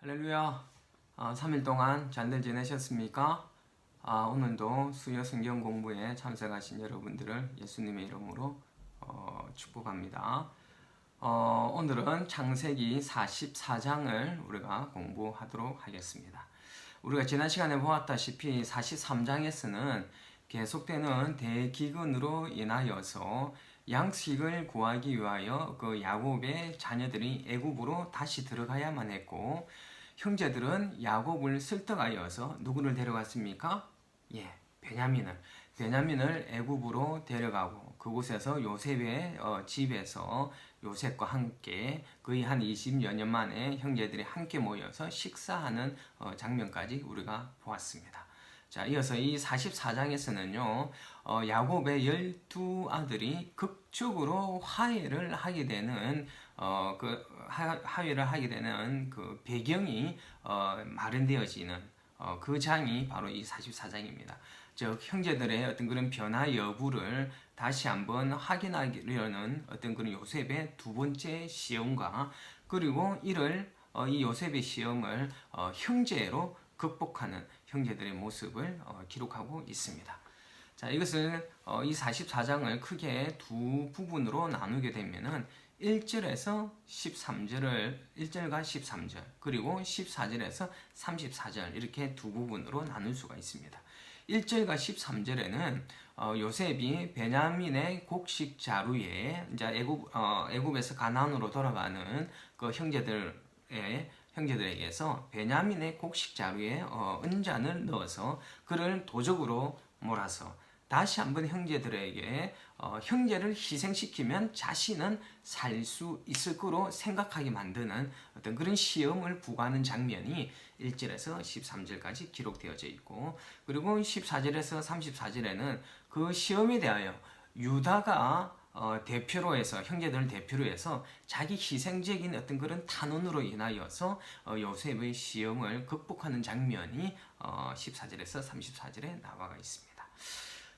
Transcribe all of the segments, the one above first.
할렐루야. 3일 동안 잘들 지내셨습니까? 오늘도 수요 성경 공부에 참석하신 여러분들을 예수님의 이름으로 축복합니다. 오늘은 창세기 44장을 우리가 공부하도록 하겠습니다. 우리가 지난 시간에 보았다시피 43장에서는 계속되는 대기근으로 인하여서 양식을 구하기 위하여 그 야곱의 자녀들이 애굽으로 다시 들어가야만 했고, 형제들은 야곱을 설득하여서 누구를 데려갔습니까? 베냐민을 애굽으로 데려가고 그곳에서 요셉의 집에서 요셉과 함께 거의 한 20여 년 만에 형제들이 함께 모여서 식사하는 장면까지 우리가 보았습니다. 자, 이어서 이 44장에서는요, 야곱의 12아들이 극적으로 화해를 하게 되는 그 배경이 마련되어지는 그 장이 바로 이 44장입니다. 즉 형제들의 어떤 그런 변화 여부를 다시 한번 확인하려는 어떤 그런 요셉의 두 번째 시험과, 그리고 이 요셉의 시험을 형제로 극복하는 형제들의 모습을 기록하고 있습니다. 자, 이것을 이 44장을 크게 두 부분으로 나누게 되면은 1절과 13절, 그리고 14절에서 34절, 이렇게 두 부분으로 나눌 수가 있습니다. 1절과 13절에는 요셉이 베냐민의 곡식 자루에 이제 애굽에서 가나안으로 돌아가는 그 형제들에게서 베냐민의 곡식 자루에 은잔을 넣어서 그를 도적으로 몰아서 다시 한번 형제들에게 형제를 희생시키면 자신은 살 수 있을 거로 생각하게 만드는 어떤 그런 시험을 부과하는 장면이 1절에서 13절까지 기록되어져 있고, 그리고 14절에서 34절에는 그 시험에 대하여 유다가 형제들을 대표로 해서 자기 희생적인 어떤 그런 탄원으로 인하여서 요셉의 시험을 극복하는 장면이 14절에서 34절에 나와 있습니다.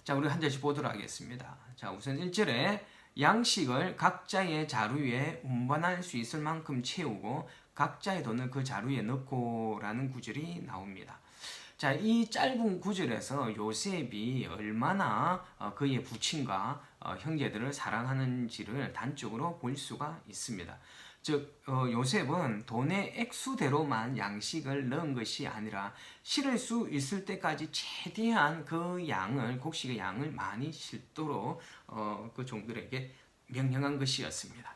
자, 우리 한 절씩 보도록 하겠습니다. 자, 우선 1절에 양식을 각자의 자루 위에 운반할 수 있을 만큼 채우고 각자의 돈을 그 자루 위에 넣고라는 구절이 나옵니다. 자, 이 짧은 구절에서 요셉이 얼마나 그의 부친과 형제들을 사랑하는지를 단적으로 볼 수가 있습니다. 즉 요셉은 돈의 액수대로만 양식을 넣은 것이 아니라 실을 수 있을 때까지 최대한 그 곡식의 양을 많이 실도록 그 종들에게 명령한 것이었습니다.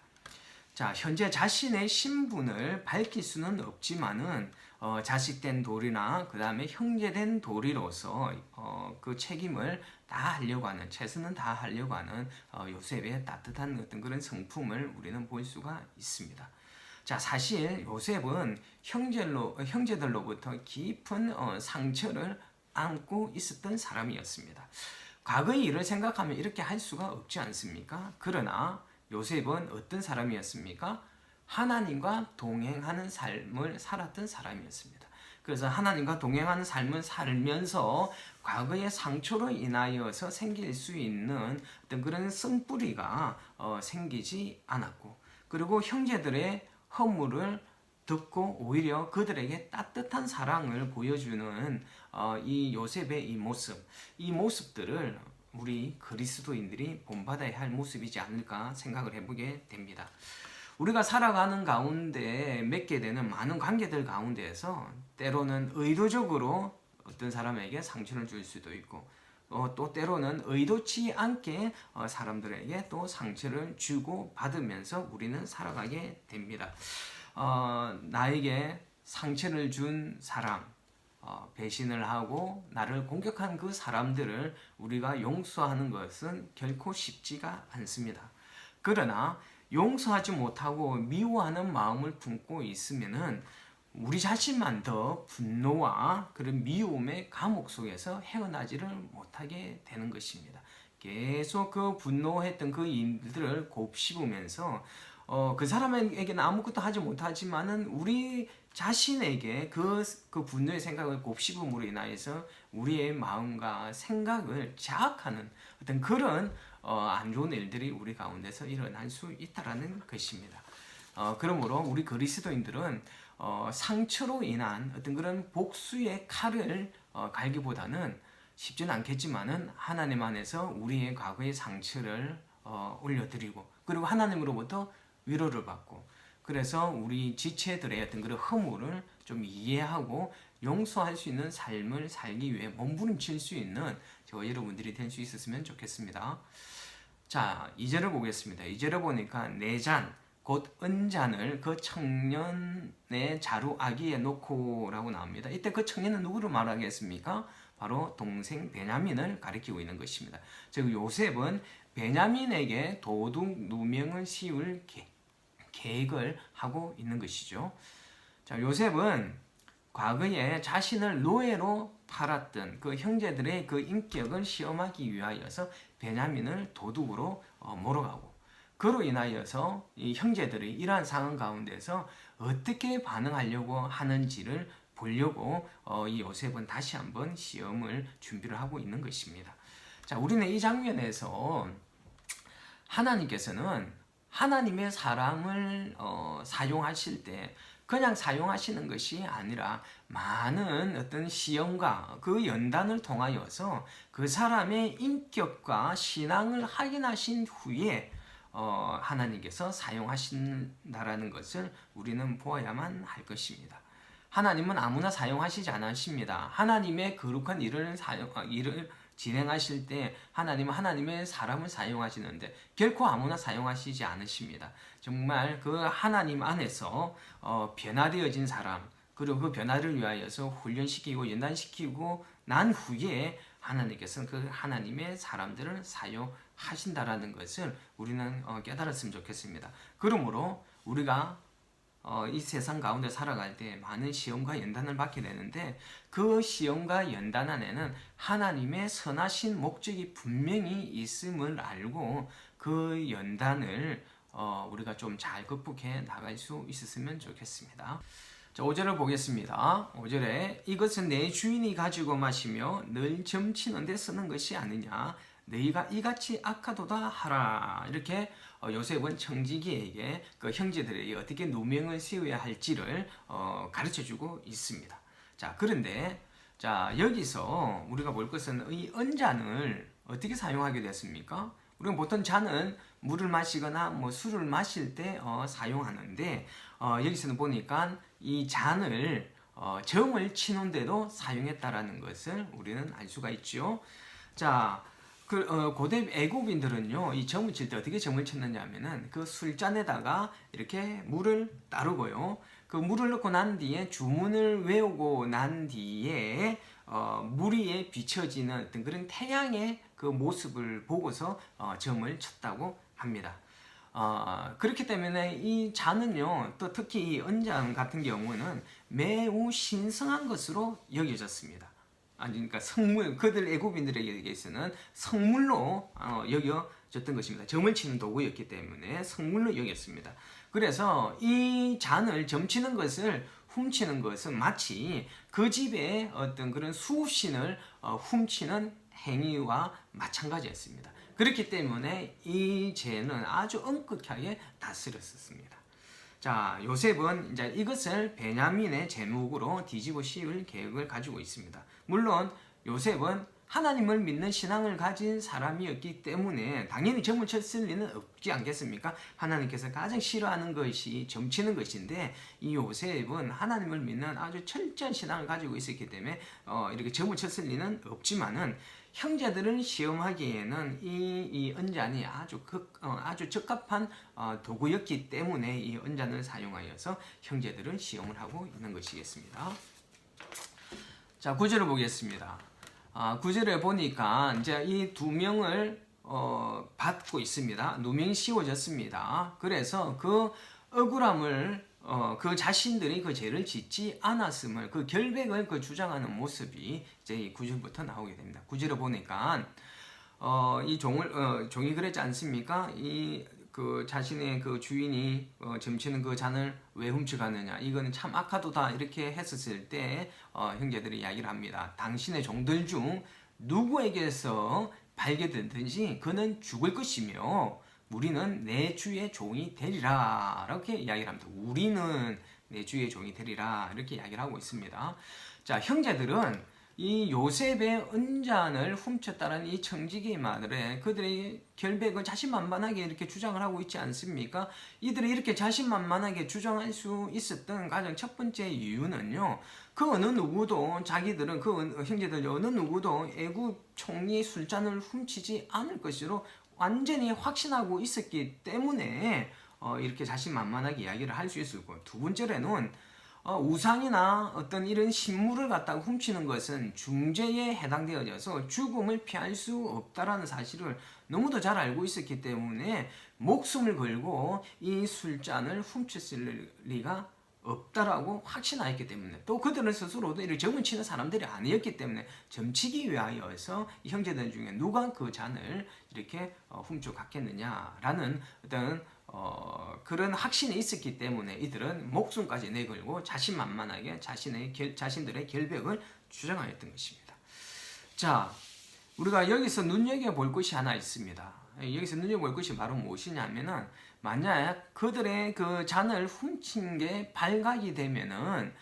자, 현재 자신의 신분을 밝힐 수는 없지만은 자식된 도리나 그 다음에 형제된 도리로서 그 책임을 최선은 다 하려고 하는 요셉의 따뜻한 어떤 그런 성품을 우리는 볼 수가 있습니다. 자, 사실 요셉은 형제들로부터 깊은 상처를 안고 있었던 사람이었습니다. 과거의 일을 생각하면 이렇게 할 수가 없지 않습니까? 그러나 요셉은 어떤 사람이었습니까? 하나님과 동행하는 삶을 살았던 사람이었습니다. 그래서 하나님과 동행하는 삶을 살면서 과거의 상처로 인하여서 생길 수 있는 어떤 그런 쓴뿌리가 생기지 않았고, 그리고 형제들의 허물을 듣고 오히려 그들에게 따뜻한 사랑을 보여주는 이 요셉의 이 모습들을 우리 그리스도인들이 본받아야 할 모습이지 않을까 생각을 해보게 됩니다. 우리가 살아가는 가운데 맺게 되는 많은 관계들 가운데에서 때로는 의도적으로 어떤 사람에게 상처를 줄 수도 있고, 또 때로는 의도치 않게 사람들에게 또 상처를 주고 받으면서 우리는 살아가게 됩니다. 나에게 상처를 준 사람, 배신을 하고 나를 공격한 그 사람들을 우리가 용서하는 것은 결코 쉽지가 않습니다. 그러나 용서하지 못하고 미워하는 마음을 품고 있으면은 우리 자신만 더 분노와 그런 미움의 감옥 속에서 헤어나지를 못하게 되는 것입니다. 계속 그 분노했던 그 일들을 곱씹으면서 그 사람에게는 아무것도 하지 못하지만은 우리 자신에게 그 분노의 생각을 곱씹음으로 인하여서 우리의 마음과 생각을 자악하는 어떤 그런 안 좋은 일들이 우리 가운데서 일어날 수 있다라는 것입니다. 그러므로 우리 그리스도인들은 상처로 인한 어떤 그런 복수의 칼을 갈기보다는 쉽지는 않겠지만은 하나님 안에서 우리의 과거의 상처를 올려드리고, 그리고 하나님으로부터 위로를 받고, 그래서 우리 지체들의 어떤 그런 허물을 좀 이해하고 용서할 수 있는 삶을 살기 위해 몸부림칠 수 있는 저와 여러분들이 될 수 있었으면 좋겠습니다. 자, 2절을 보겠습니다. 2절을 보니까 내잔 곧 은잔을 그 청년의 자루 아기에 놓고 라고 나옵니다. 이때 그 청년은 누구를 말하겠습니까? 바로 동생 베냐민을 가리키고 있는 것입니다. 즉 요셉은 베냐민에게 도둑 누명을 씌울 계획을 하고 있는 것이죠. 자, 요셉은 과거에 자신을 노예로 팔았던 그 형제들의 그 인격을 시험하기 위하여서 베냐민을 도둑으로 몰아가고, 그로 인하여서 이 형제들이 이러한 상황 가운데서 어떻게 반응하려고 하는지를 보려고 이 요셉은 다시 한번 시험을 준비를 하고 있는 것입니다. 자, 우리는 이 장면에서 하나님께서는 하나님의 사람을 사용하실 때 그냥 사용하시는 것이 아니라 많은 어떤 시험과 그 연단을 통하여서 그 사람의 인격과 신앙을 확인하신 후에 하나님께서 사용하신다라는 것을 우리는 보아야만 할 것입니다. 하나님은 아무나 사용하시지 않으십니다. 하나님의 거룩한 일을 진행하실 때 하나님은 하나님의 사람을 사용하시는데 결코 아무나 사용하시지 않으십니다. 정말 그 하나님 안에서 변화되어진 사람, 그리고 그 변화를 위하여서 훈련시키고 연단시키고 난 후에 하나님께서는 그 하나님의 사람들을 사용하신다라는 것을 우리는 깨달았으면 좋겠습니다. 그러므로 우리가 이 세상 가운데 살아갈 때 많은 시험과 연단을 받게 되는데 그 시험과 연단 안에는 하나님의 선하신 목적이 분명히 있음을 알고 그 연단을 우리가 좀 잘 극복해 나갈 수 있었으면 좋겠습니다. 자, 5절을 보겠습니다. 5절에 이것은 내 주인이 가지고 마시며 늘 점치는 데 쓰는 것이 아니냐, 너희가 이같이 악하도다 하라. 이렇게 요셉은 청지기에게 그 형제들에게 어떻게 누명을 세워야 할지를 가르쳐주고 있습니다. 자, 그런데 자, 여기서 우리가 볼 것은 이 은잔을 어떻게 사용하게 됐습니까? 우리가 보통 잔은 물을 마시거나 뭐 술을 마실 때 사용하는데 여기서는 보니까 이 잔을 점을 치는 데도 사용했다라는 것을 우리는 알 수가 있죠. 자, 고대 애국인들은요, 이 점을 칠 때 어떻게 점을 쳤느냐 하면은 그 술잔에다가 이렇게 물을 따르고요. 그 물을 넣고 난 뒤에 주문을 외우고 난 뒤에 물 위에 비춰지는 어떤 그런 태양의 그 모습을 보고서 점을 쳤다고 합니다. 그렇기 때문에 이 잔은요, 또 특히 이 은잔 같은 경우는 매우 신성한 것으로 여겨졌습니다. 그러니까 성물, 그들 애굽인들에게서는 성물로 여겨졌던 것입니다. 점을 치는 도구였기 때문에 성물로 여겼습니다. 그래서 이 잔을 점치는 것을 훔치는 것은 마치 그 집의 어떤 그런 수신을 훔치는 행위와 마찬가지였습니다. 그렇기 때문에 이 죄는 아주 엄격하게 다스렸었습니다. 자, 요셉은 이제 이것을 베냐민의 제목으로 뒤집어 씌울 계획을 가지고 있습니다. 물론 요셉은 하나님을 믿는 신앙을 가진 사람이었기 때문에 당연히 점을 쳤을 리는 없지 않겠습니까? 하나님께서 가장 싫어하는 것이 점치는 것인데 이 요셉은 하나님을 믿는 아주 철저한 신앙을 가지고 있었기 때문에 이렇게 점을 쳤을 리는 없지만은 형제들을 시험하기에는 이 은잔이 아주 적합한 도구였기 때문에 이 은잔을 사용하여서 형제들을 시험을 하고 있는 것이겠습니다. 자, 9절을 보겠습니다. 9절에 보니까 이제 이 두 명을 받고 있습니다. 누명이 씌워졌습니다. 그래서 그 억울함을 그 자신들이 그 죄를 짓지 않았음을, 그 결백을 주장하는 모습이 이제 이 9절부터 나오게 됩니다. 9절에 보니까 이 종이 그랬지 않습니까? 그 자신의 그 주인이 점치는 그 잔을 왜 훔쳐가느냐, 이거는 참 악하도다, 이렇게 했었을 때 형제들이 이야기를 합니다. 당신의 종들 중 누구에게서 발견되든지 그는 죽을 것이며 우리는 내 주의 종이 되리라 이렇게 이야기를 합니다. 우리는 내 주의 종이 되리라 이렇게 이야기를 하고 있습니다. 자, 형제들은 이 요셉의 은잔을 훔쳤다는 이 청지기 말에 그들의 결백을 자신만만하게 이렇게 주장을 하고 있지 않습니까? 이들이 이렇게 자신만만하게 주장할 수 있었던 가장 첫 번째 이유는요. 그 어느 누구도 자기들은 그 형제들 어느 누구도 애굽 총리 술잔을 훔치지 않을 것으로 완전히 확신하고 있었기 때문에 이렇게 자신만만하게 이야기를 할 수 있었고, 두 번째로는 우상이나 어떤 이런 신물을 갖다가 훔치는 것은 중죄에 해당되어져서 죽음을 피할 수 없다라는 사실을 너무도 잘 알고 있었기 때문에 목숨을 걸고 이 술잔을 훔쳤을 리가 없다라고 확신하였기 때문에, 또 그들은 스스로도 이를 점을 치는 사람들이 아니었기 때문에 점치기 위하여서 이 형제들 중에 누가 그 잔을 이렇게 훔쳐갔겠느냐라는 어떤 그런 확신이 있었기 때문에 이들은 목숨까지 내걸고 자신만만하게 자신들의 결백을 주장하였던 것입니다. 자, 우리가 여기서 눈여겨볼 것이 하나 있습니다. 여기서 눈여겨볼 것이 바로 무엇이냐면은, 만약 그들의 그 잔을 훔친 게 발각이 되면은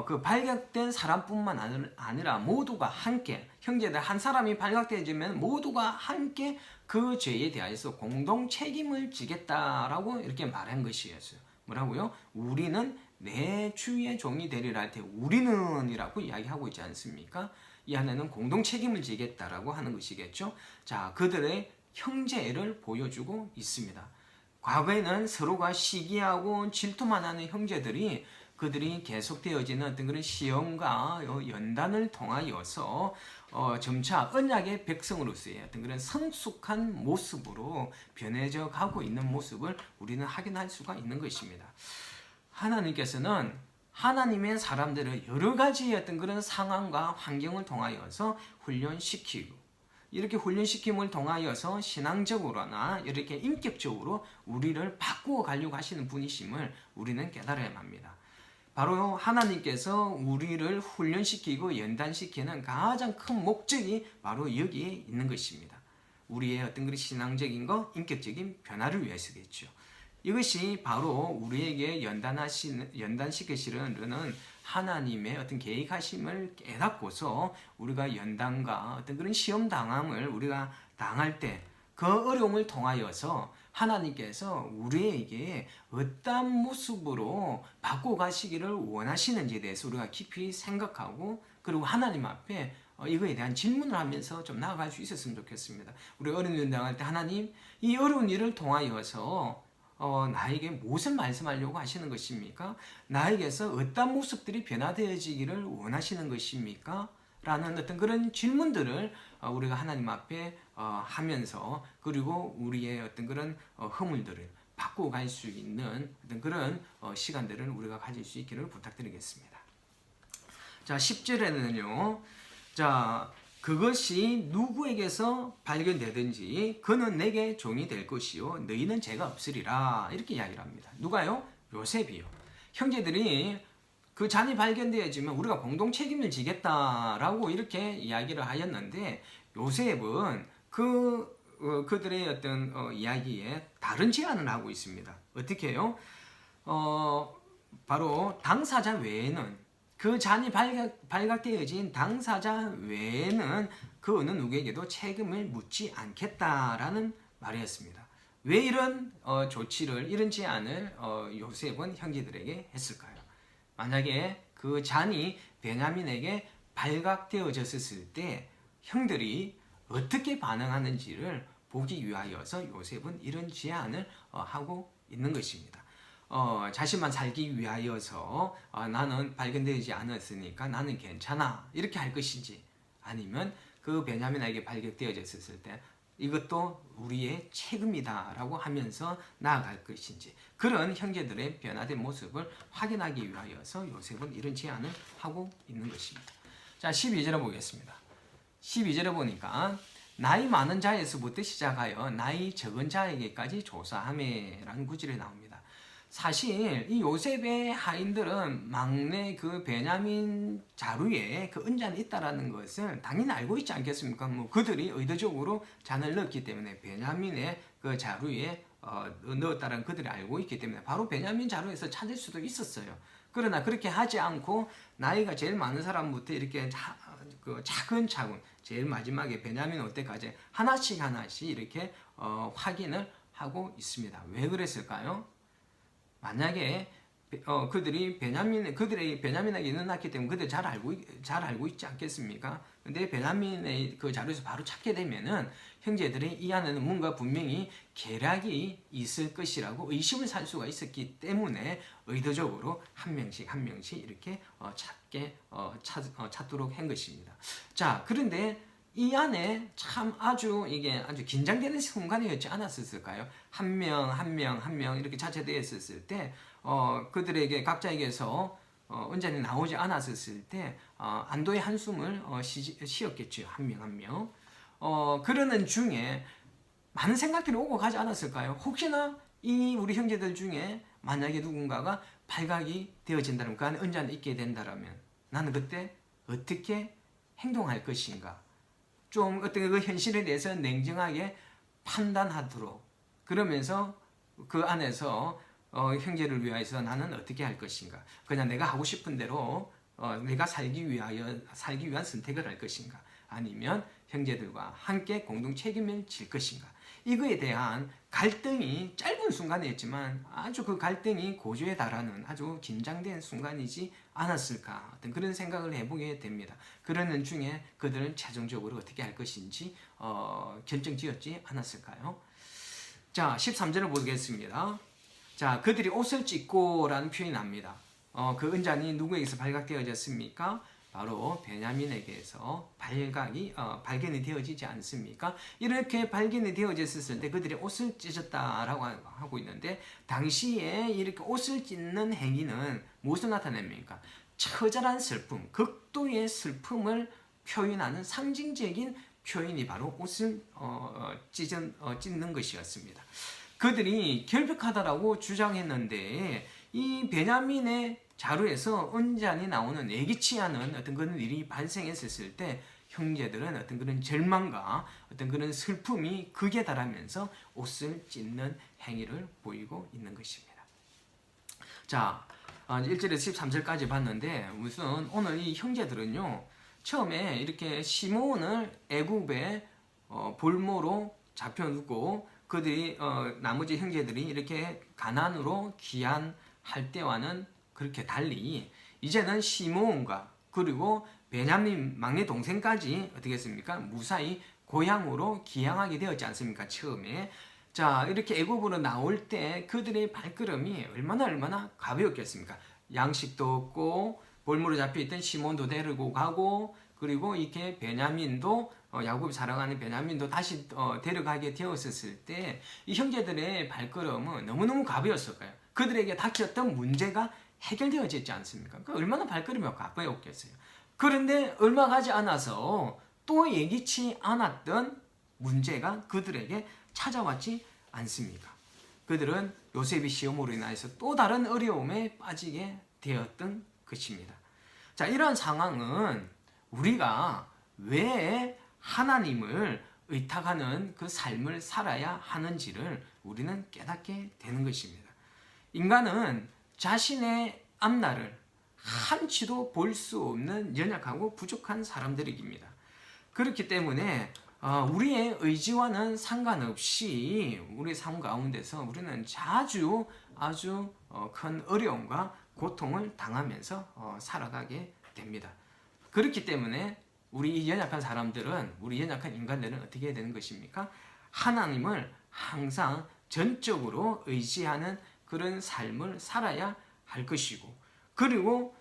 그 발각된 사람뿐만 아니라 모두가 함께, 형제들 한 사람이 발각되어지면 모두가 함께 그 죄에 대해서 공동 책임을 지겠다라고 이렇게 말한 것이었어요. 뭐라고요? 우리는 내 주의 종이 되리라 할 때 우리는 이라고 이야기하고 있지 않습니까? 이 안에는 공동 책임을 지겠다라고 하는 것이겠죠. 자, 그들의 형제를 보여주고 있습니다. 과거에는 서로가 시기하고 질투만 하는 형제들이 그들이 계속되어지는 어떤 그런 시험과 연단을 통하여서 점차 언약의 백성으로서의 어떤 그런 성숙한 모습으로 변해져 가고 있는 모습을 우리는 확인할 수가 있는 것입니다. 하나님께서는 하나님의 사람들을 여러 가지 어떤 그런 상황과 환경을 통하여서 훈련시키고, 이렇게 훈련시킴을 통하여서 신앙적으로나 이렇게 인격적으로 우리를 바꾸어 가려고 하시는 분이심을 우리는 깨달아야 합니다. 바로 하나님께서 우리를 훈련시키고 연단시키는 가장 큰 목적이 바로 여기에 있는 것입니다. 우리의 어떤 그런 신앙적인 것, 인격적인 변화를 위해서겠죠. 이것이 바로 우리에게 연단시키시는 하나님의 어떤 계획하심을 깨닫고서 우리가 연단과 어떤 그런 시험 당함을 우리가 당할 때 그 어려움을 통하여서 하나님께서 우리에게 어떤 모습으로 바꿔가시기를 원하시는지에 대해서 우리가 깊이 생각하고, 그리고 하나님 앞에 이거에 대한 질문을 하면서 좀 나아갈 수 있었으면 좋겠습니다. 우리 어려운 일 당할 때, 하나님, 이 어려운 일을 통하여서 나에게 무엇을 말씀하려고 하시는 것입니까? 나에게서 어떤 모습들이 변화되어지기를 원하시는 것입니까? 라는 어떤 그런 질문들을 우리가 하나님 앞에 하면서, 그리고 우리의 어떤 그런 허물들을 바꾸어 갈 수 있는 어떤 그런 시간들을 우리가 가질 수 있기를 부탁드리겠습니다. 자, 10절에는요. 자, 그것이 누구에게서 발견되든지 그는 내게 종이 될 것이요 너희는 죄가 없으리라 이렇게 이야기를 합니다. 누가요? 요셉이요. 형제들이 그 잔이 발견되어지면 우리가 공동 책임을 지겠다라고 이렇게 이야기를 하였는데, 요셉은 그들의 어떤 이야기에 다른 제안을 하고 있습니다. 어떻게 해요? 바로 당사자 외에는, 그 잔이 발각되어진 당사자 외에는 그 어느 누구에게도 책임을 묻지 않겠다라는 말이었습니다. 왜 이런 조치를, 이런 제안을 요셉은 형제들에게 했을까요? 만약에 그 잔이 베냐민에게 발각되어졌을 때 형들이 어떻게 반응하는지를 보기 위하여서 요셉은 이런 제안을 하고 있는 것입니다. 자신만 살기 위하여서 나는 발견되지 않았으니까 나는 괜찮아 이렇게 할 것인지, 아니면 그 베냐민에게 발견되어졌을 때 이것도 우리의 책임이다 라고 하면서 나아갈 것인지, 그런 형제들의 변화된 모습을 확인하기 위하여서 요셉은 이런 제안을 하고 있는 것입니다. 자, 12절에 보겠습니다. 12절에 보니까 나이 많은 자에서부터 시작하여 나이 적은 자에게까지 조사하매라는 구절이 나옵니다. 사실 이 요셉의 하인들은 막내 그 베냐민 자루에 그 은잔이 있다라는 것을 당연히 알고 있지 않겠습니까? 뭐 그들이 의도적으로 잔을 넣었기 때문에 베냐민의 그 자루에 넣었다는 그들이 알고 있기 때문에 바로 베냐민 자루에서 찾을 수도 있었어요. 그러나 그렇게 하지 않고 나이가 제일 많은 사람부터 이렇게 차근차근 제일 마지막에 베냐민 올 때까지 하나씩 이렇게 확인을 하고 있습니다. 왜 그랬을까요? 만약에 그들이 그들의 베냐민에게 일어났기 때문에 그들 잘 알고 있지 않겠습니까? 근데 베냐민의 그 자료에서 바로 찾게 되면은 형제들이 이 안에는 뭔가 분명히 계략이 있을 것이라고 의심을 살 수가 있었기 때문에 의도적으로 한 명씩 이렇게 찾도록 한 것입니다. 자, 그런데 이 안에 참 이게 아주 긴장되는 순간이었지 않았을까요? 한 명 이렇게 자체되어 있었을 때, 그들에게 각자에게서 언제나 나오지 않았을 때, 안도의 한숨을 쉬었겠죠. 한 명. 그러는 중에 많은 생각들이 오고 가지 않았을까요? 혹시나 이 우리 형제들 중에 만약에 누군가가 발각이 되어진다면, 그 안에 은잔이 있게 된다면, 나는 그때 어떻게 행동할 것인가? 좀 어떤 그 현실에 대해서 냉정하게 판단하도록, 그러면서 그 안에서 형제를 위하여서 나는 어떻게 할 것인가? 그냥 내가 하고 싶은 대로 내가 살기 위한 선택을 할 것인가? 아니면 형제들과 함께 공동 책임을 질 것인가? 이거에 대한 갈등이 짧은 순간이었지만 아주 그 갈등이 고조에 달하는 아주 긴장된 순간이지 않았을까, 어떤 그런 생각을 해보게 됩니다. 그러는 중에 그들은 최종적으로 어떻게 할 것인지 결정지었지 않았을까요? 자, 13절을 보겠습니다. 자, 그들이 옷을 찢고라는 표현이 납니다. 그 은잔이 누구에게서 발각되어졌습니까? 바로 베냐민에게서 발견이 되어지지 않습니까? 이렇게 발견이 되어졌을 때 그들이 옷을 찢었다라고 하고 있는데, 당시에 이렇게 옷을 찢는 행위는 무엇을 나타냅니까? 처절한 슬픔, 극도의 슬픔을 표현하는 상징적인 표현이 바로 옷을 찢는 것이었습니다. 그들이 결백하다라고 주장했는데, 이 베냐민의 자루에서 은잔이 나오는 예기치 않은 어떤 그런 일이 발생했을 때 형제들은 어떤 그런 절망과 어떤 그런 슬픔이 극에 달하면서 옷을 찢는 행위를 보이고 있는 것입니다. 자, 1절에서 13절까지 봤는데, 우선 오늘 이 형제들은요, 처음에 이렇게 시므온을 애굽의 볼모로 잡혀두고 그들이 나머지 형제들이 이렇게 가나안으로 귀환할 때와는 그렇게 달리 이제는 시므온과 그리고 베냐민 막내 동생까지 어떻게 했습니까? 무사히 고향으로 귀향하게 되었지 않습니까? 처음에. 자, 이렇게 애굽으로 나올 때 그들의 발걸음이 얼마나 가벼웠겠습니까? 양식도 없고 볼모로 잡혀있던 시몬도 데리고 가고, 그리고 이렇게 베냐민도 야곱이 사랑하는 베냐민도 다시 데려가게 되었을 때 이 형제들의 발걸음은 너무너무 가벼웠을 거예요. 그들에게 닥쳤던 문제가 해결되어지지 않습니까? 그러니까 얼마나 발걸음이 가벼웠겠어요. 그런데 얼마 가지 않아서 또 예기치 않았던 문제가 그들에게 찾아왔지 않습니까? 그들은 요셉의 시험으로 인해서 또 다른 어려움에 빠지게 되었던 것입니다. 자, 이러한 상황은 우리가 왜 하나님을 의탁하는 그 삶을 살아야 하는지를 우리는 깨닫게 되는 것입니다. 인간은 자신의 앞날을 한치도 볼 수 없는 연약하고 부족한 사람들입니다. 그렇기 때문에 우리의 의지와는 상관없이 우리 삶 가운데서 우리는 자주 아주 큰 어려움과 고통을 당하면서 살아가게 됩니다. 그렇기 때문에 우리 연약한 사람들은, 우리 연약한 인간들은 어떻게 해야 되는 것입니까? 하나님을 항상 전적으로 의지하는 그런 삶을 살아야 할 것이고, 그리고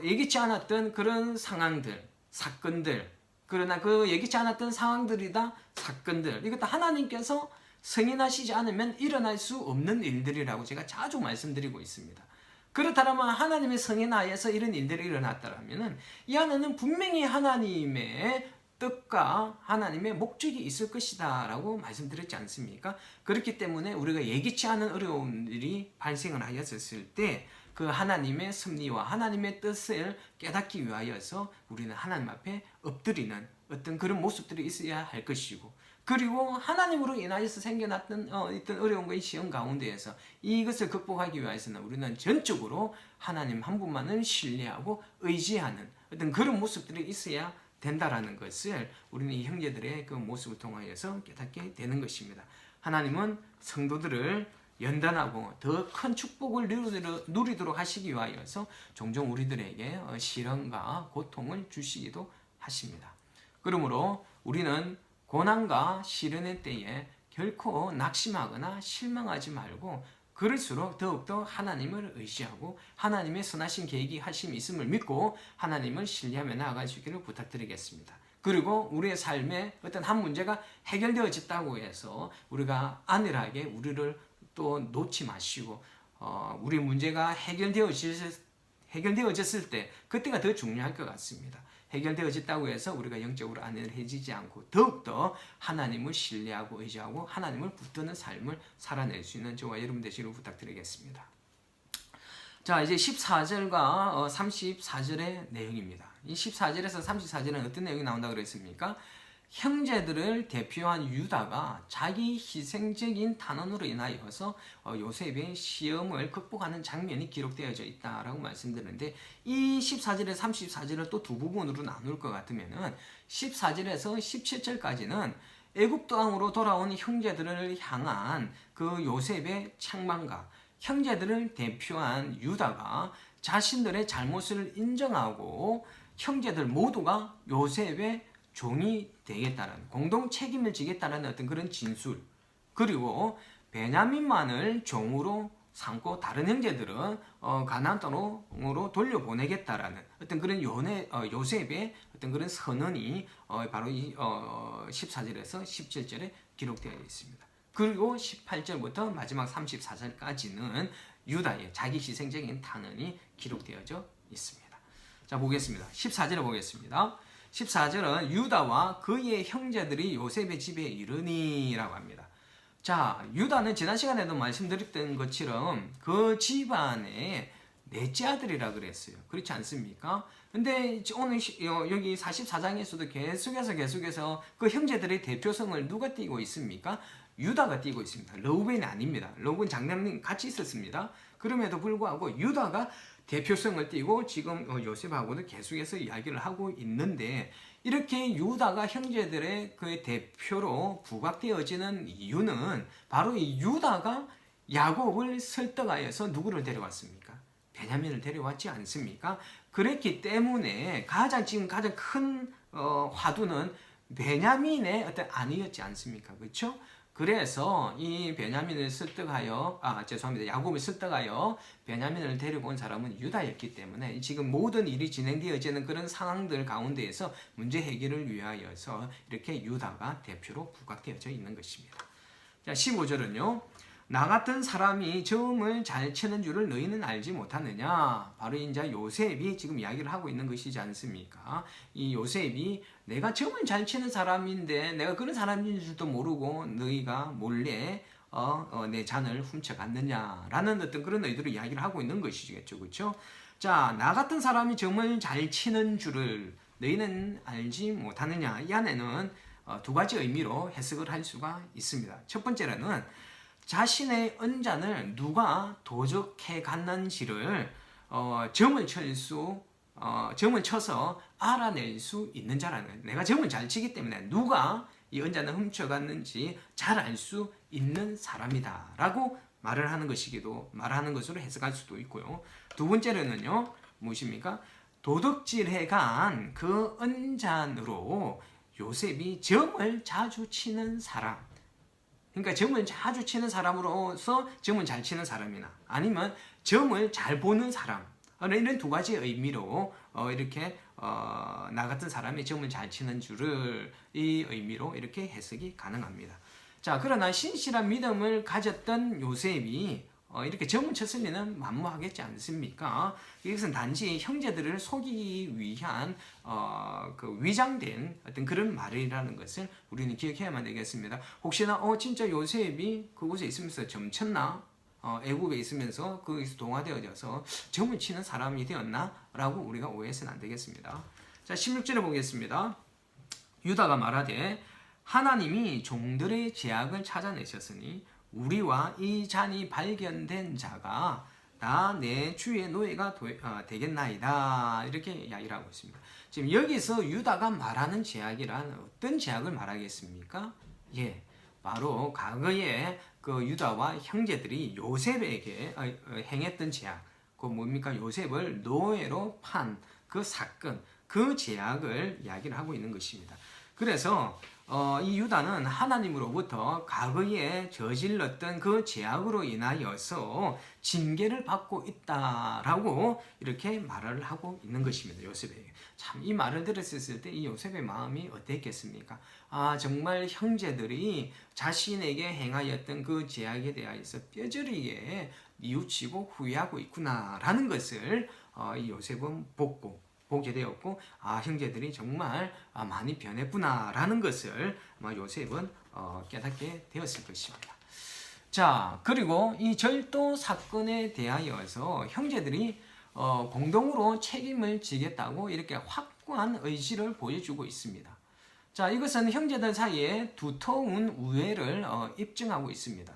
예기치 않았던 그런 상황들, 사건들, 그러나 그 예기치 않았던 상황들이다, 사건들, 이것도 하나님께서 승인하시지 않으면 일어날 수 없는 일들이라고 제가 자주 말씀드리고 있습니다. 그렇다면 하나님의 성인하에서 이런 일들이 일어났다면 이 안에는 분명히 하나님의 뜻과 하나님의 목적이 있을 것이다 라고 말씀드렸지 않습니까? 그렇기 때문에 우리가 예기치 않은 어려움들이 발생을 하였을 때 그 하나님의 섭리와 하나님의 뜻을 깨닫기 위하여서 우리는 하나님 앞에 엎드리는 어떤 그런 모습들이 있어야 할 것이고, 그리고 하나님으로 인하여서 생겨났던 어떤 어려운 거의 시험 가운데에서 이것을 극복하기 위해서는 우리는 전적으로 하나님 한 분만을 신뢰하고 의지하는 어떤 그런 모습들이 있어야 된다라는 것을 우리는 이 형제들의 그 모습을 통하여서 깨닫게 되는 것입니다. 하나님은 성도들을 연단하고 더 큰 축복을 누리도록 하시기 위하여서 종종 우리들에게 시련과 고통을 주시기도 하십니다. 그러므로 우리는 고난과 시련의 때에 결코 낙심하거나 실망하지 말고 그럴수록 더욱더 하나님을 의지하고 하나님의 선하신 계획이 하심이 있음을 믿고 하나님을 신뢰하며 나아갈 수 있기를 부탁드리겠습니다. 그리고 우리의 삶에 어떤 한 문제가 해결되어졌다고 해서 우리가 안일하게 우리를 또 놓지 마시고 우리 문제가 해결되어졌을 때 그때가 더 중요할 것 같습니다. 해결되어졌다고 해서 우리가 영적으로 안일해지지 않고 더욱더 하나님을 신뢰하고 의지하고 하나님을 붙드는 삶을 살아낼 수 있는 저와 여러분 되시기를 부탁드리겠습니다. 자, 이제 14절과 34절의 내용입니다. 이 14절에서 34절은 어떤 내용이 나온다고 그랬습니까? 형제들을 대표한 유다가 자기 희생적인 탄원으로 인하여서 요셉의 시험을 극복하는 장면이 기록되어져 있다라고 말씀드렸는데 이 14절에서 34절을 또 두 부분으로 나눌 것 같으면은 14절에서 17절까지는 애굽 땅으로 돌아온 형제들을 향한 그 요셉의 책망과 형제들을 대표한 유다가 자신들의 잘못을 인정하고 형제들 모두가 요셉의 종이 되겠다는 공동 책임을 지겠다는 어떤 그런 진술, 그리고 베냐민만을 종으로 삼고 다른 형제들은 가나안 땅으로 돌려보내겠다라는 어떤 그런 요셉의 어떤 그런 선언이 바로 이 14절에서 17절에 기록되어 있습니다. 그리고 18절부터 마지막 34절까지는 유다의 자기 희생적인 탄원이 기록되어져 있습니다. 자, 보겠습니다. 14절을 보겠습니다. 14절은 유다와 그의 형제들이 요셉의 집에 이르니라고 합니다. 자, 유다는 지난 시간에도 말씀드렸던 것처럼 그 집안의 넷째 아들이라 그랬어요. 그렇지 않습니까? 근데 오늘 여기 44장에서도 계속해서 그 형제들의 대표성을 누가 띠고 있습니까? 유다가 띠고 있습니다. 러브벤이 아닙니다. 러브벤 장남님 같이 있었습니다. 그럼에도 불구하고 유다가 대표성을 띠고 지금 요셉하고도 계속해서 이야기를 하고 있는데 이렇게 유다가 형제들의 그 대표로 부각되어지는 이유는 바로 이 유다가 야곱을 설득하여서 누구를 데려왔습니까? 베냐민을 데려왔지 않습니까? 그랬기 때문에 가장 큰 화두는 베냐민의 어떤 아니었지 않습니까? 그렇죠? 그래서 이 베냐민을 설득하여 야곱을 설득하여 베냐민을 데리고 온 사람은 유다였기 때문에 지금 모든 일이 진행되어지는 그런 상황들 가운데에서 문제 해결을 위하여서 이렇게 유다가 대표로 부각되어져 있는 것입니다. 자, 15절은요. 나 같은 사람이 점을 잘 치는 줄을 너희는 알지 못하느냐. 바로 이제 요셉이 지금 이야기를 하고 있는 것이지 않습니까? 이 요셉이 내가 점을 잘 치는 사람인데 내가 그런 사람인 줄도 모르고 너희가 몰래 내 잔을 훔쳐갔느냐라는 어떤 그런 의도로 이야기를 하고 있는 것이겠죠. 그렇죠? 자, 나 같은 사람이 점을 잘 치는 줄을 너희는 알지 못하느냐. 이 안에는 두 가지 의미로 해석을 할 수가 있습니다. 첫 번째로는 자신의 은잔을 누가 도적해 갔는지를 점을 쳐서 알아낼 수 있는 자라는 거예요. 내가 점을 잘 치기 때문에 누가 이 은잔을 훔쳐갔는지 잘 알 수 있는 사람이다 라고 말하는 것으로 해석할 수도 있고요. 두 번째로는요, 무엇입니까? 도둑질해 간 그 은잔으로 요셉이 점을 자주 치는 사람, 그러니까 점을 자주 치는 사람으로서 점을 잘 치는 사람이나 아니면 점을 잘 보는 사람, 이런 두 가지 의미로 이렇게 나 같은 사람이 점을 잘 치는 줄을 이 의미로 이렇게 해석이 가능합니다. 자, 그러나 신실한 믿음을 가졌던 요셉이 이렇게 점을 쳤으면 만무하겠지 않습니까? 이것은 단지 형제들을 속이기 위한 그 위장된 어떤 그런 말이라는 것을 우리는 기억해야만 되겠습니다. 혹시나 진짜 요셉이 그곳에 있으면서 점 쳤나? 애굽에 있으면서 거기서 동화되어져서 점을 치는 사람이 되었나? 라고 우리가 오해해서는 안 되겠습니다. 자, 16절에 보겠습니다. 유다가 말하되 하나님이 종들의 죄악을 찾아내셨으니 우리와 이 잔이 발견된 자가 다 내 주의 노예가 되겠나이다. 이렇게 이야기를 하고 있습니다. 지금 여기서 유다가 말하는 죄악이란 어떤 죄악을 말하겠습니까? 예, 바로 과거에 그 유다와 형제들이 요셉에게 행했던 죄악, 그 뭡니까? 요셉을 노예로 판 그 사건, 그 죄악을 이야기를 하고 있는 것입니다. 그래서 이 유다는 하나님으로부터 과거에 저질렀던 그 죄악으로 인하여서 징계를 받고 있다라고 이렇게 말을 하고 있는 것입니다. 요셉에게. 참 이 말을 들었을 때 이 요셉의 마음이 어땠겠습니까? 아, 정말 형제들이 자신에게 행하였던 그 죄악에 대하여서 뼈저리게 뉘우치고 후회하고 있구나라는 것을 이 요셉은 보게 되었고, 아, 형제들이 정말 많이 변했구나라는 것을 요셉은 깨닫게 되었을 것입니다. 자, 그리고 이 절도 사건에 대하여서 형제들이 공동으로 책임을 지겠다고 이렇게 확고한 의지를 보여주고 있습니다. 자, 이것은 형제들 사이에 두터운 우애를 입증하고 있습니다.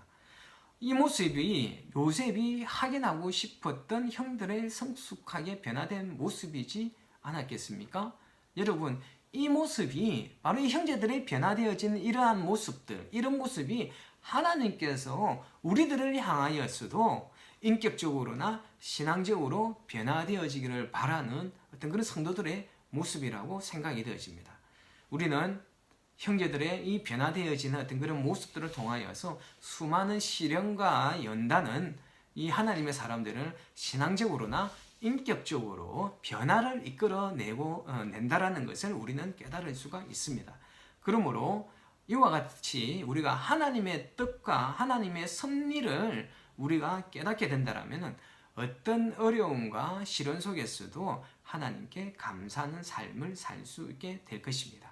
이 모습이 요셉이 확인하고 싶었던 형들의 성숙하게 변화된 모습이지 않았겠습니까? 여러분, 이 모습이 바로 이 형제들의 변화되어진 이러한 모습들, 이런 모습이 하나님께서 우리들을 향하여서도 인격적으로나 신앙적으로 변화되어지기를 바라는 어떤 그런 성도들의 모습이라고 생각이 되어집니다. 우리는 형제들의 이 변화되어지는 어떤 그런 모습들을 통하여서 수많은 시련과 연단은 이 하나님의 사람들을 신앙적으로나 인격적으로 변화를 낸다라는 것을 우리는 깨달을 수가 있습니다. 그러므로 이와 같이 우리가 하나님의 뜻과 하나님의 섭리를 우리가 깨닫게 된다면 어떤 어려움과 시련 속에서도 하나님께 감사하는 삶을 살 수 있게 될 것입니다.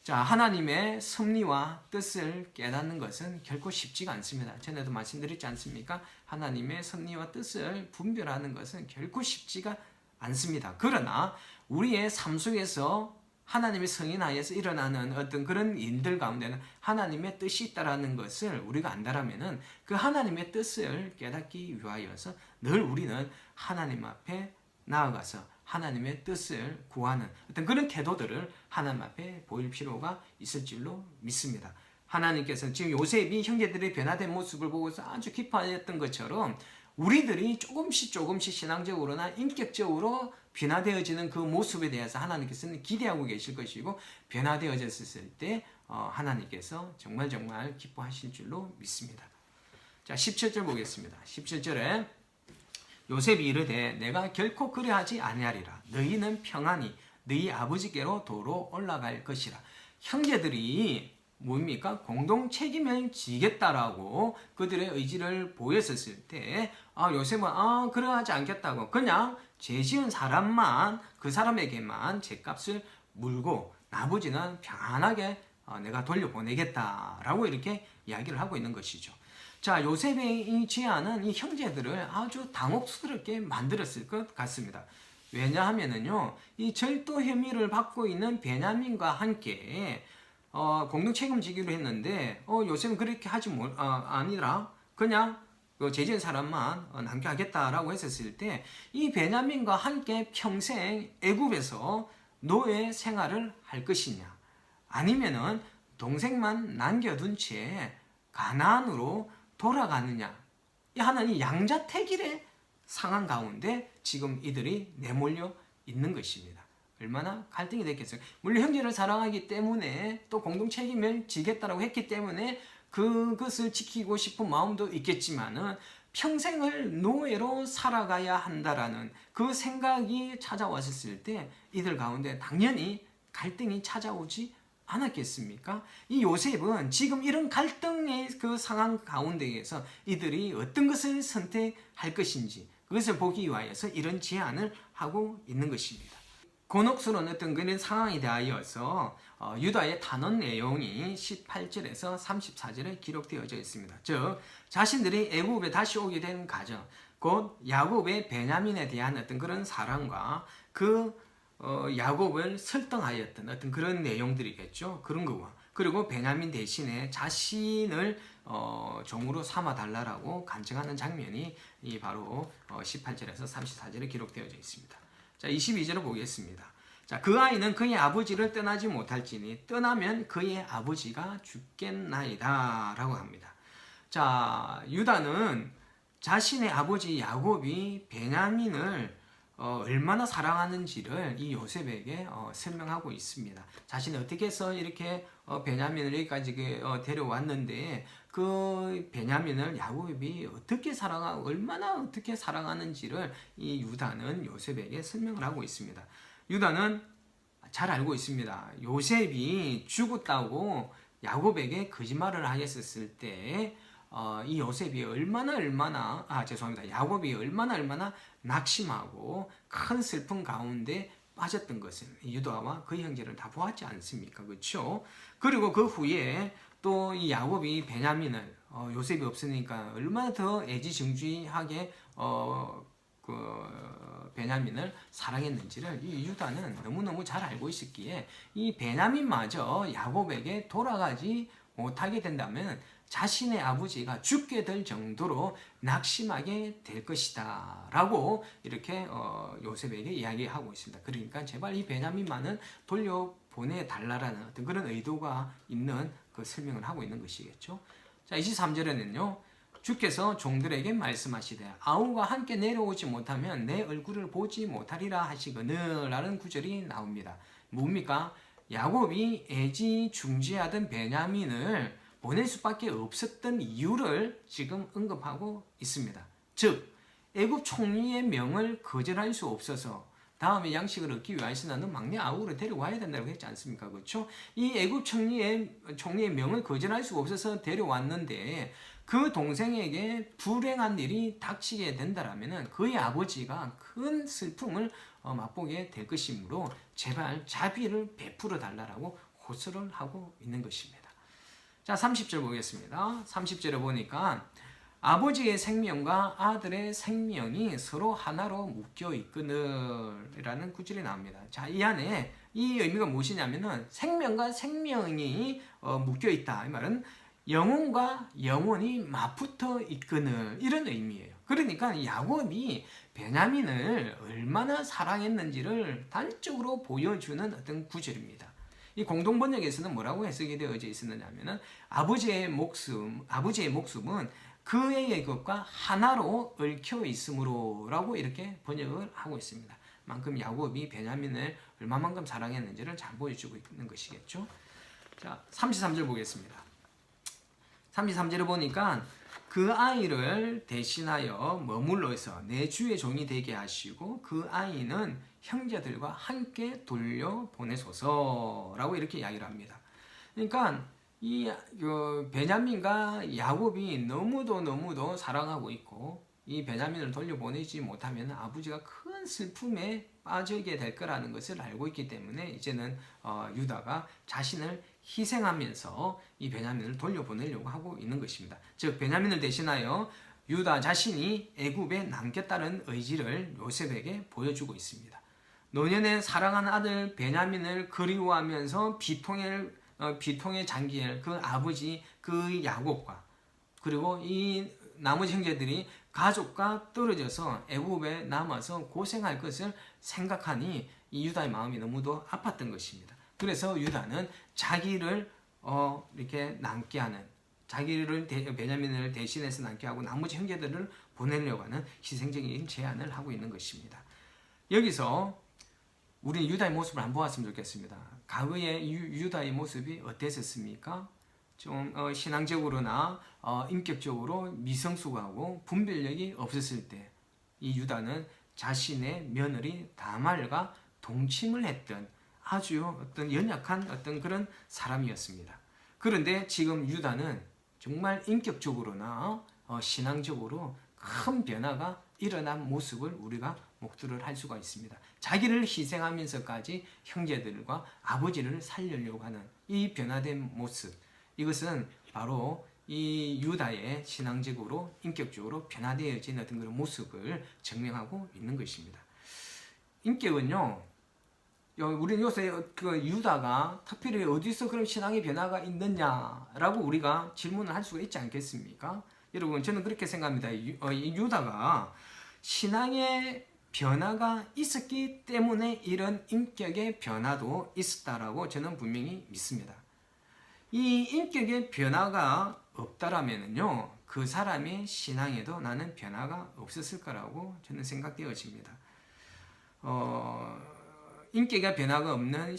자, 하나님의 섭리와 뜻을 깨닫는 것은 결코 쉽지가 않습니다. 전에도 말씀드렸지 않습니까? 하나님의 섭리와 뜻을 분별하는 것은 결코 쉽지가 않습니다. 그러나 우리의 삶 속에서 하나님의 성인하에서 일어나는 어떤 그런 일들 가운데는 하나님의 뜻이 있다라는 것을 우리가 안다라면은 그 하나님의 뜻을 깨닫기 위하여서 늘 우리는 하나님 앞에 나아가서 하나님의 뜻을 구하는 어떤 그런 태도들을 하나님 앞에 보일 필요가 있을 줄로 믿습니다. 하나님께서 지금 요셉이 형제들의 변화된 모습을 보고서 아주 기뻐하였던 것처럼 우리들이 조금씩 신앙적으로나 인격적으로 변화되어지는 그 모습에 대해서 하나님께서는 기대하고 계실 것이고, 변화되어졌을 때 하나님께서 정말 기뻐하실 줄로 믿습니다. 자, 17절 보겠습니다. 17절에 요셉이 이르되 내가 결코 그리하지 아니하리라. 너희는 평안히 너희 아버지께로 도로 올라갈 것이라. 형제들이 뭡니까? 공동 책임을 지겠다라고 그들의 의지를 보였었을 때 요셉은 그러하지 않겠다고 그냥 죄 지은 사람만, 그 사람에게만 죄값을 물고 나머지는 평안하게 내가 돌려보내겠다라고 이렇게 이야기를 하고 있는 것이죠. 자, 요셉의 이 제안은 이 형제들을 아주 당혹스럽게 만들었을 것 같습니다. 왜냐하면은요, 이 절도 혐의를 받고 있는 베냐민과 함께 공동 책임지기로 했는데 요셉은 그렇게 아니라 그냥 죄 지은 사람만 남게 하겠다라고 했었을 때 이 베냐민과 함께 평생 애굽에서 노예 생활을 할 것이냐, 아니면은 동생만 남겨둔 채 가나안으로 돌아가느냐, 하나님 양자택일의 상황 가운데 지금 이들이 내몰려 있는 것입니다. 얼마나 갈등이 됐겠어요. 물론 형제를 사랑하기 때문에 또 공동 책임을 지겠다라고 했기 때문에 그것을 지키고 싶은 마음도 있겠지만은 평생을 노예로 살아가야 한다라는 그 생각이 찾아왔을 때 이들 가운데 당연히 갈등이 찾아오지 않았겠습니까? 이 요셉은 지금 이런 갈등의 그 상황 가운데에서 이들이 어떤 것을 선택할 것인지 그것을 보기 위하여서 이런 제안을 하고 있는 것입니다. 곤혹스러운 어떤 그런 상황에 대하여서 유다의 단언 내용이 18절에서 34절에 기록되어져 있습니다. 즉 자신들이 애굽에 다시 오게 된 가정, 곧 야곱의 베냐민에 대한 어떤 그런 사랑과 그 야곱을 설득하였던 어떤 그런 내용들이겠죠. 그런 거와 그리고 베냐민 대신에 자신을 종으로 삼아 달라라고 간청하는 장면이 이 바로 18절에서 34절에 기록되어 있습니다. 자, 22절을 보겠습니다. 자, 그 아이는 그의 아버지를 떠나지 못할지니 떠나면 그의 아버지가 죽겠나이다 라고 합니다. 자, 유다는 자신의 아버지 야곱이 베냐민을 얼마나 사랑하는지를 이 요셉에게 설명하고 있습니다. 자신이 어떻게 해서 이렇게 베냐민을 여기까지 데려왔는데 그 베냐민을 야곱이 어떻게 사랑하고 얼마나 어떻게 사랑하는지를 이 유다는 요셉에게 설명을 하고 있습니다. 유다는 잘 알고 있습니다. 요셉이 죽었다고 야곱에게 거짓말을 하였을 때 이 요셉이 야곱이 얼마나 낙심하고 큰 슬픔 가운데 빠졌던 것은 유다와 그 형제를 다 보았지 않습니까? 그렇죠? 그리고 그 후에 또 이 야곱이 베냐민을 요셉이 없으니까 얼마나 더 애지중지하게 베냐민을 사랑했는지를 이 유다는 너무너무 잘 알고 있었기에 이 베냐민마저 야곱에게 돌아가지 못하게 된다면 자신의 아버지가 죽게 될 정도로 낙심하게 될 것이다 라고 이렇게 요셉에게 이야기하고 있습니다. 그러니까 제발 이 베냐민만은 돌려보내달라는 어떤 그런 의도가 있는 그 설명을 하고 있는 것이겠죠. 자, 23절에는요. 주께서 종들에게 말씀하시되 아우가 함께 내려오지 못하면 내 얼굴을 보지 못하리라 하시거늘 라는 구절이 나옵니다. 뭡니까? 야곱이 애지중지하던 베냐민을 보낼 수밖에 없었던 이유를 지금 언급하고 있습니다. 즉 애굽 총리의 명을 거절할 수 없어서 다음에 양식을 얻기 위해서는 막내 아우를 데려와야 된다고 했지 않습니까? 그렇죠? 이 애굽 총리의 명을 거절할 수 없어서 데려왔는데 그 동생에게 불행한 일이 닥치게 된다라면 그의 아버지가 큰 슬픔을 맛보게 될 것이므로 제발 자비를 베풀어 달라고 호소를 하고 있는 것입니다. 자, 30절 보겠습니다. 30절에 보니까 아버지의 생명과 아들의 생명이 서로 하나로 묶여 있거늘 라는 구절이 나옵니다. 자, 이 안에 이 의미가 무엇이냐면은 생명과 생명이 묶여 있다. 이 말은 영혼과 영혼이 맞붙어 있거늘 이런 의미예요. 그러니까 야곱이 베냐민을 얼마나 사랑했는지를 단적으로 보여주는 어떤 구절입니다. 이 공동 번역에서는 뭐라고 해석이 되어져 있었느냐 하면은 아버지의 목숨은 그의 것과 하나로 얽혀 있으므로라고 이렇게 번역을 하고 있습니다. 만큼 야곱이 베냐민을 얼마만큼 사랑했는지를 잘 보여주고 있는 것이겠죠. 자, 33절 보겠습니다. 33절을 보니까 그 아이를 대신하여 머물러서 내 주의 종이 되게 하시고 그 아이는 형제들과 함께 돌려보내소서라고 이렇게 이야기를 합니다. 그러니까 이 베냐민과 야곱이 너무도 사랑하고 있고 이 베냐민을 돌려보내지 못하면 아버지가 큰 슬픔에 빠지게 될 거라는 것을 알고 있기 때문에 이제는 유다가 자신을 희생하면서 이 베냐민을 돌려보내려고 하고 있는 것입니다. 즉 베냐민을 대신하여 유다 자신이 애굽에 남겠다는 의지를 요셉에게 보여주고 있습니다. 노년에 사랑하는 아들 베냐민을 그리워하면서 비통에 잠길 그 아버지 그 야곱과 그리고 이 나머지 형제들이 가족과 떨어져서 애굽에 남아서 고생할 것을 생각하니 이 유다의 마음이 너무도 아팠던 것입니다. 그래서 유다는 자기를 이렇게 남게 하는 자기를 베냐민을 대신해서 남게 하고 나머지 형제들을 보내려고 하는 희생적인 제안을 하고 있는 것입니다. 여기서 우리는 유다의 모습을 안 보았으면 좋겠습니다. 과거의 유다의 모습이 어땠었습니까? 좀 신앙적으로나 인격적으로 미성숙하고 분별력이 없었을 때 이 유다는 자신의 며느리 다말과 동침을 했던 아주 어떤 연약한 어떤 그런 사람이었습니다. 그런데 지금 유다는 정말 인격적으로나 신앙적으로 큰 변화가 일어난 모습을 우리가 목도를 할 수가 있습니다. 자기를 희생하면서까지 형제들과 아버지를 살리려고 하는 이 변화된 모습, 이것은 바로 이 유다의 신앙적으로 인격적으로 변화되어진 어떤 그런 모습을 증명하고 있는 것입니다. 인격은요, 우리는 요새 그 유다가 특별히 어디서 그럼 신앙의 변화가 있느냐라고 우리가 질문을 할 수가 있지 않겠습니까? 여러분, 저는 그렇게 생각합니다. 이 유다가 신앙의 변화가 있었기 때문에 이런 인격의 변화도 있었다라고 저는 분명히 믿습니다. 이 인격의 변화가 없다라면요, 그 사람의 신앙에도 나는 변화가 없었을 거라고 저는 생각되어집니다. 인격의 변화가 없는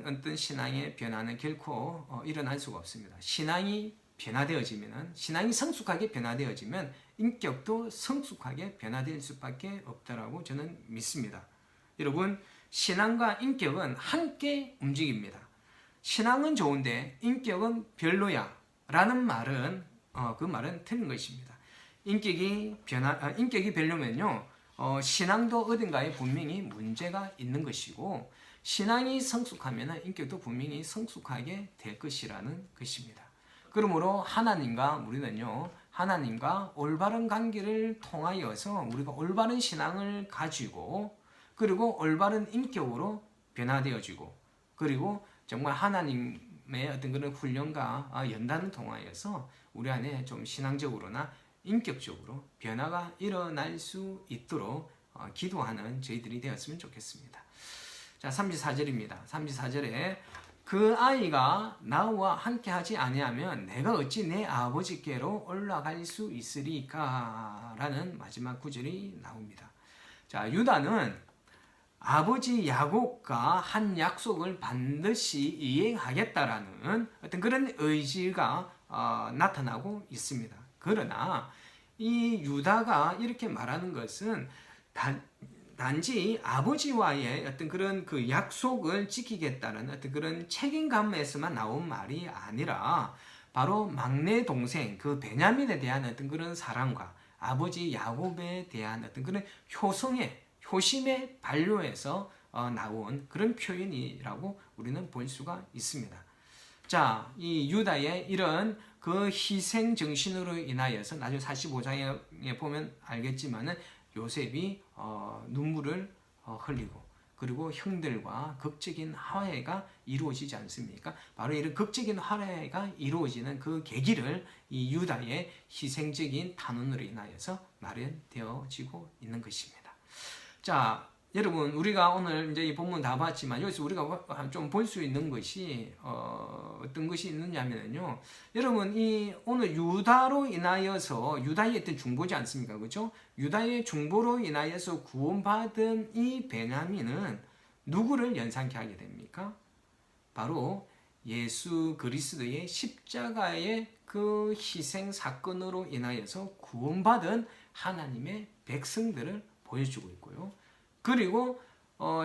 어떤 신앙의 변화는 결코 일어날 수가 없습니다. 신앙이 변화되어지면, 신앙이 성숙하게 변화되어지면 인격도 성숙하게 변화될 수밖에 없다라고 저는 믿습니다. 여러분, 신앙과 인격은 함께 움직입니다. 신앙은 좋은데 인격은 별로야 라는 말은 그 말은 틀린 것입니다. 인격이 별로면요, 신앙도 어딘가에 분명히 문제가 있는 것이고, 신앙이 성숙하면 인격도 분명히 성숙하게 될 것이라는 것입니다. 그러므로 하나님과 올바른 관계를 통하여서 우리가 올바른 신앙을 가지고, 그리고 올바른 인격으로 변화되어지고, 그리고 정말 하나님의 어떤 그런 훈련과 연단을 통하여서 우리 안에 좀 신앙적으로나 인격적으로 변화가 일어날 수 있도록 기도하는 저희들이 되었으면 좋겠습니다. 자, 34절입니다. 34절에 그 아이가 나와 함께하지 아니하면 내가 어찌 내 아버지께로 올라갈 수 있으리까? 라는 마지막 구절이 나옵니다. 자, 유다는 아버지 야곱과 한 약속을 반드시 이행하겠다라는 어떤 그런 의지가 나타나고 있습니다. 그러나 이 유다가 이렇게 말하는 것은 단지 아버지와의 어떤 그런 그 약속을 지키겠다는 어떤 그런 책임감에서만 나온 말이 아니라, 바로 막내 동생 그 베냐민에 대한 어떤 그런 사랑과 아버지 야곱에 대한 어떤 그런 효심의 반려에서 나온 그런 표현이라고 우리는 볼 수가 있습니다. 자, 이 유다의 이런 그 희생 정신으로 인하여서 나중에 45장에 보면 알겠지만은 요셉이 눈물을 흘리고, 그리고 형들과 극적인 화해가 이루어지지 않습니까? 바로 이런 극적인 화해가 이루어지는 그 계기를 이 유다의 희생적인 탄원으로 인하여서 마련되어지고 있는 것입니다. 자, 여러분, 우리가 오늘 이제 이 본문 다 봤지만 여기서 우리가 좀 볼 수 있는 것이 어떤 것이 있느냐면요, 여러분, 이 오늘 유다로 인하여서 유다의 어떤 중보지 않습니까? 그렇죠? 유다의 중보로 인하여서 구원받은 이 베냐민은 누구를 연상케 하게 됩니까? 바로 예수 그리스도의 십자가의 그 희생 사건으로 인하여서 구원받은 하나님의 백성들을 보여주고 있고요. 그리고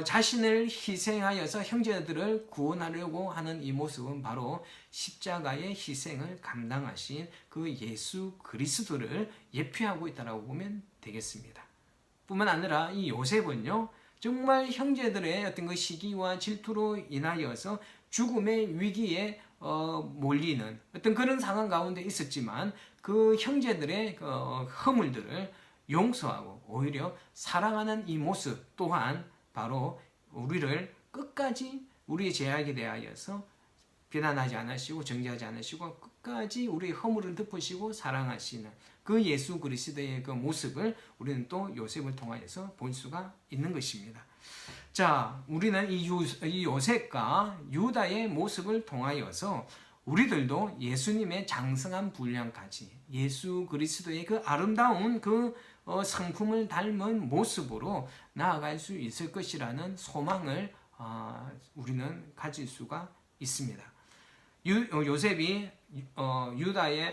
자신을 희생하여서 형제들을 구원하려고 하는 이 모습은 바로 십자가의 희생을 감당하신 그 예수 그리스도를 예표하고 있다고 보면 되겠습니다. 뿐만 아니라 이 요셉은요, 정말 형제들의 어떤 그 시기와 질투로 인하여서 죽음의 위기에 몰리는 어떤 그런 상황 가운데 있었지만, 그 형제들의 그 허물들을 용서하고 오히려 사랑하는 이 모습 또한 바로 우리를 끝까지 우리의 죄악에 대하여서 비난하지 않으시고 정죄하지 않으시고 끝까지 우리의 허물을 덮으시고 사랑하시는 그 예수 그리스도의 그 모습을 우리는 또 요셉을 통하여서 볼 수가 있는 것입니다. 자, 우리는 이 요셉과 유다의 모습을 통하여서 우리들도 예수님의 장성한 분량까지 예수 그리스도의 그 아름다운 그 성품을 닮은 모습으로 나아갈 수 있을 것이라는 소망을 우리는 가질 수가 있습니다. 요셉이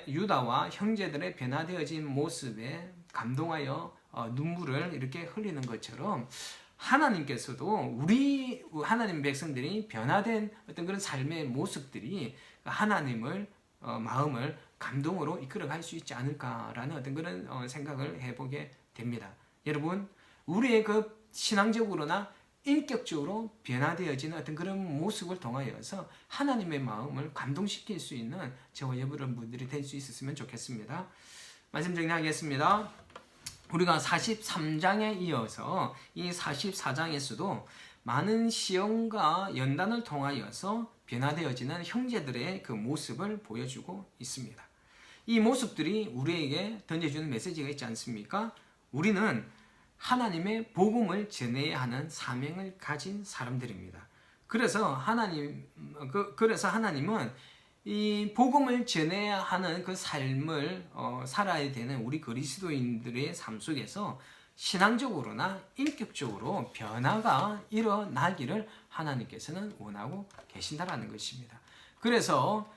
유다와 형제들의 변화되어진 모습에 감동하여 눈물을 이렇게 흘리는 것처럼, 하나님께서도 우리 하나님 백성들이 변화된 어떤 그런 삶의 모습들이 하나님을 마음을 감동으로 이끌어갈 수 있지 않을까라는 어떤 그런 생각을 해보게 됩니다. 여러분, 우리의 그 신앙적으로나 인격적으로 변화되어지는 어떤 그런 모습을 통하여서 하나님의 마음을 감동시킬 수 있는 저와 여러분들이 될 수 있었으면 좋겠습니다. 말씀 정리하겠습니다. 우리가 43장에 이어서 이 44장에서도 많은 시험과 연단을 통하여서 변화되어지는 형제들의 그 모습을 보여주고 있습니다. 이 모습들이 우리에게 던져주는 메시지가 있지 않습니까? 우리는 하나님의 복음을 전해야 하는 사명을 가진 사람들입니다. 그래서 하나님은 이 복음을 전해야 하는 그 삶을 살아야 되는 우리 그리스도인들의 삶 속에서 신앙적으로나 인격적으로 변화가 일어나기를 하나님께서는 원하고 계신다라는 것입니다. 그래서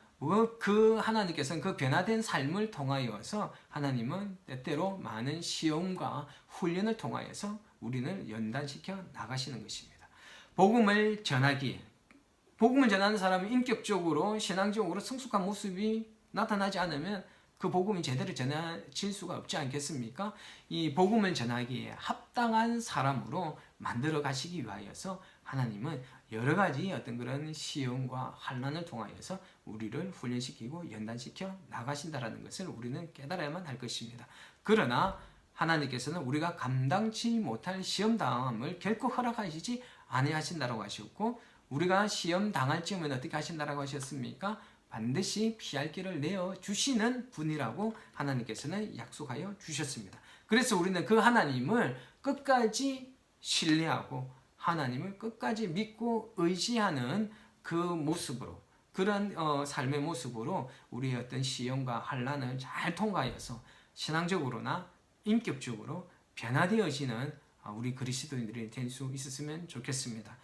그 하나님께서는 그 변화된 삶을 통하여서 하나님은 때때로 많은 시험과 훈련을 통하여서 우리를 연단시켜 나가시는 것입니다. 복음을 전하는 사람은 인격적으로 신앙적으로 성숙한 모습이 나타나지 않으면 그 복음이 제대로 전해질 수가 없지 않겠습니까? 이 복음을 전하기에 합당한 사람으로 만들어 가시기 위하여서 하나님은 여러 가지 어떤 그런 시험과 환난을 통하여서 우리를 훈련시키고 연단시켜 나가신다라는 것을 우리는 깨달아야만 할 것입니다. 그러나 하나님께서는 우리가 감당치 못할 시험 당함을 결코 허락하시지 아니하신다라고 하셨고, 우리가 시험 당할 쯤은 어떻게 하신다라고 하셨습니까? 반드시 피할 길을 내어 주시는 분이라고 하나님께서는 약속하여 주셨습니다. 그래서 우리는 그 하나님을 끝까지 신뢰하고 하나님을 끝까지 믿고 의지하는 그 모습으로, 그런 삶의 모습으로 우리의 어떤 시험과 환난을 잘 통과하여서 신앙적으로나 인격적으로 변화되어지는 우리 그리스도인들이 될 수 있었으면 좋겠습니다.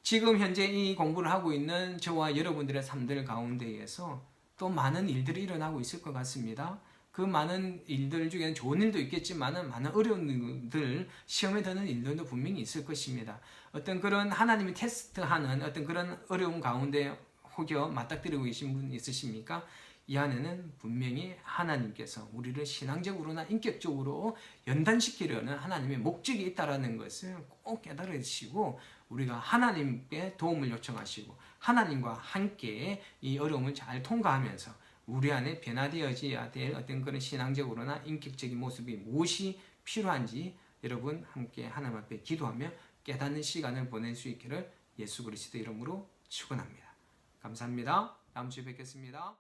지금 현재 이 공부를 하고 있는 저와 여러분들의 삶들 가운데에서 또 많은 일들이 일어나고 있을 것 같습니다. 그 많은 일들 중에는 좋은 일도 있겠지만 많은 어려운 일들, 시험에 드는 일들도 분명히 있을 것입니다. 어떤 그런 하나님이 테스트하는 어떤 그런 어려움 가운데 혹여 맞닥뜨리고 계신 분 있으십니까? 이 안에는 분명히 하나님께서 우리를 신앙적으로나 인격적으로 연단시키려는 하나님의 목적이 있다는 것을 꼭 깨달으시고, 우리가 하나님께 도움을 요청하시고 하나님과 함께 이 어려움을 잘 통과하면서 우리 안에 변화되어져야 될 어떤 그런 신앙적으로나 인격적인 모습이 무엇이 필요한지 여러분 함께 하나님 앞에 기도하며 깨닫는 시간을 보낼 수 있기를 예수 그리스도 이름으로 축원합니다. 감사합니다. 다음 주에 뵙겠습니다.